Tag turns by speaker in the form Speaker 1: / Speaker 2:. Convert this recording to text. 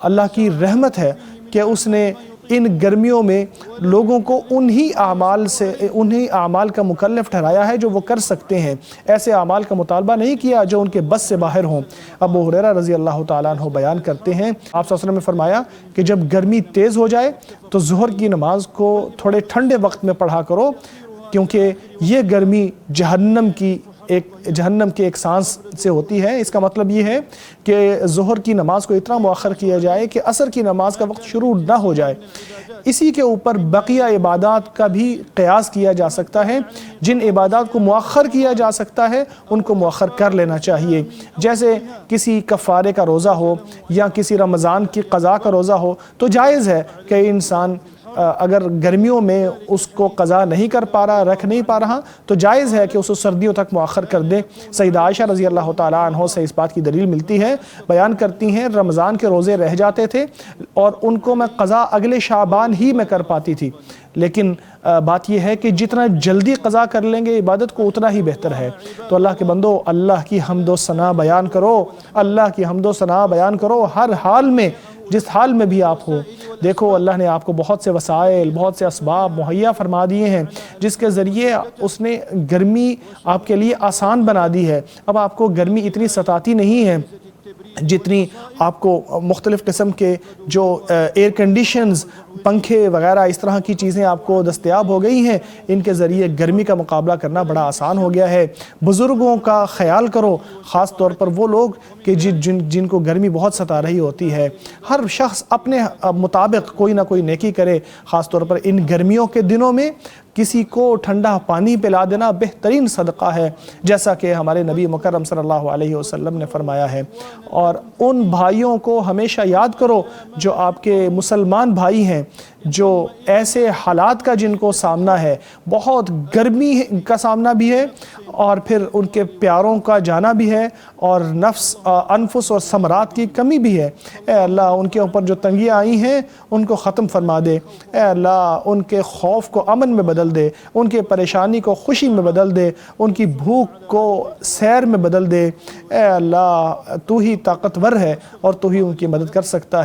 Speaker 1: اللہ کی رحمت ہے کہ اس نے ان گرمیوں میں لوگوں کو انہی اعمال کا مکلف ٹھہرایا ہے جو وہ کر سکتے ہیں، ایسے اعمال کا مطالبہ نہیں کیا جو ان کے بس سے باہر ہوں۔ ابو ہریرہ رضی اللہ تعالیٰ عنہ بیان کرتے ہیں، آپ صلی اللہ علیہ وسلم نے فرمایا کہ جب گرمی تیز ہو جائے تو ظہر کی نماز کو تھوڑے ٹھنڈے وقت میں پڑھا کرو، کیونکہ یہ گرمی جہنم کے ایک سانس سے ہوتی ہے۔ اس کا مطلب یہ ہے کہ ظہر کی نماز کو اتنا مؤخر کیا جائے کہ عصر کی نماز کا وقت شروع نہ ہو جائے۔ اسی کے اوپر بقیہ عبادات کا بھی قیاس کیا جا سکتا ہے، جن عبادات کو مؤخر کیا جا سکتا ہے ان کو مؤخر کر لینا چاہیے، جیسے کسی کفارے کا روزہ ہو یا کسی رمضان کی قضاء کا روزہ ہو تو جائز ہے کہ انسان اگر گرمیوں میں اس کو قضا نہیں کر پا رہا، رکھ نہیں پا رہا، تو جائز ہے کہ اس کو سردیوں تک مؤخر کر دے۔ سیدہ عائشہ رضی اللہ تعالیٰ عنہ سے اس بات کی دلیل ملتی ہے، بیان کرتی ہیں رمضان کے روزے رہ جاتے تھے اور ان کو میں قضا اگلے شعبان ہی میں کر پاتی تھی، لیکن بات یہ ہے کہ جتنا جلدی قضا کر لیں گے عبادت کو اتنا ہی بہتر ہے۔ تو اللہ کے بندو، اللہ کی حمد و ثنا بیان کرو، اللہ کی حمد و ثنا بیان کرو ہر حال میں، جس حال میں بھی آپ ہو۔ دیکھو اللہ نے آپ کو بہت سے وسائل، بہت سے اسباب مہیا فرما دیے ہیں، جس کے ذریعے اس نے گرمی آپ کے لیے آسان بنا دی ہے۔ اب آپ کو گرمی اتنی ستاتی نہیں ہے جتنی آپ کو مختلف قسم کے جو ایئر کنڈیشنز، پنکھے وغیرہ اس طرح کی چیزیں آپ کو دستیاب ہو گئی ہیں، ان کے ذریعے گرمی کا مقابلہ کرنا بڑا آسان ہو گیا ہے۔ بزرگوں کا خیال کرو، خاص طور پر وہ لوگ کہ جن کو گرمی بہت ستا رہی ہوتی ہے۔ ہر شخص اپنے مطابق کوئی نہ کوئی نیکی کرے، خاص طور پر ان گرمیوں کے دنوں میں کسی کو ٹھنڈا پانی پلا دینا بہترین صدقہ ہے، جیسا کہ ہمارے نبی مکرم صلی اللہ علیہ وسلم نے فرمایا ہے۔ اور ان بھائیوں کو ہمیشہ یاد کرو جو آپ کے مسلمان بھائی ہیں، جو ایسے حالات کا جن کو سامنا ہے، بہت گرمی کا سامنا بھی ہے اور پھر ان کے پیاروں کا جانا بھی ہے اور انفس اور ثمرات کی کمی بھی ہے۔ اے اللہ ان کے اوپر جو تنگیاں آئی ہیں ان کو ختم فرما دے۔ اے اللہ ان کے خوف کو امن میں بدل دے، ان کے پریشانی کو خوشی میں بدل دے، ان کی بھوک کو سیر میں بدل دے۔ اے اللہ تو ہی طاقتور ہے اور تو ہی ان کی مدد کر سکتا ہے۔